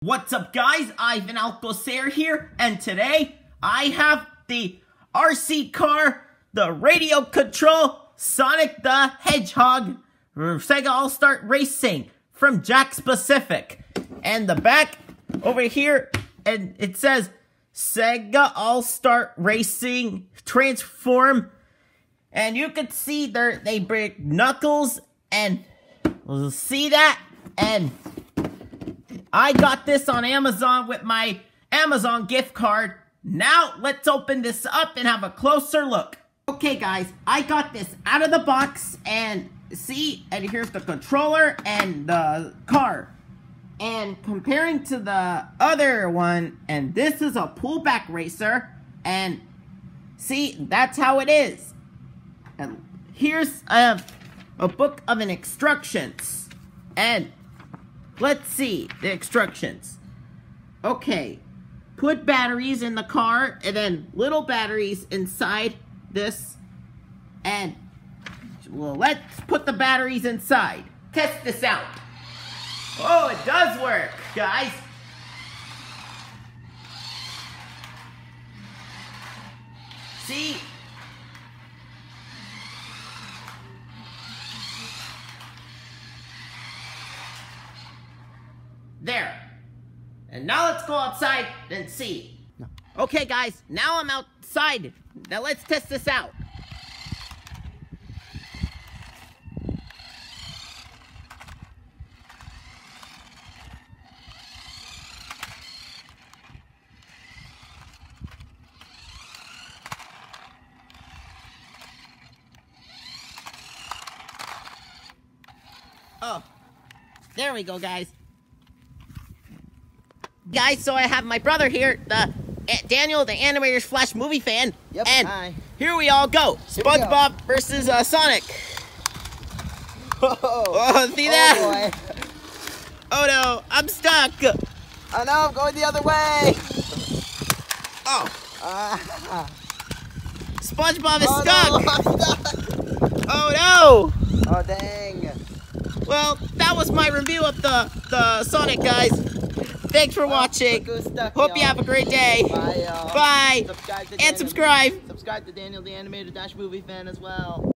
What's up, guys? Ivan Alcocer here, and today I have the RC car, the radio control Sonic the Hedgehog Sega All-Star Racing from Jakks Pacific. And the back over here, and it says Sega All-Star Racing Transform. And you can see they break Knuckles, and we'll see that. And I got this on Amazon with my Amazon gift card. Now, let's open this up and have a closer look. Okay, guys, I got this out of the box, and see, and here's the controller and the car. And comparing to the other one, and this is a pullback racer, and see, that's how it is. And here's a book of instructions, and let's see the instructions. Okay, put batteries in the car, and then little batteries inside this, and well, let's put the batteries inside. Test this out. Oh, it does work, guys. See? There. And now let's go outside and see. No. Okay, guys, now I'm outside. Now let's test this out. Oh, there we go, guys. Guys, so I have my brother here, Daniel, the animator's Flash movie fan. Yep, and hi. Here we all go. SpongeBob versus Sonic. Oh, see that? Oh, boy. Oh no, I'm stuck. Oh no, I'm going the other way. Oh. SpongeBob is stuck. No, I'm stuck. Oh no. Oh dang. Well, that was my review of the Sonic, guys. Thanks for watching. Hope you have a great day. Bye, y'all. Bye. Subscribe to and subscribe. Subscribe to Daniel the Animator Movie Fan as well.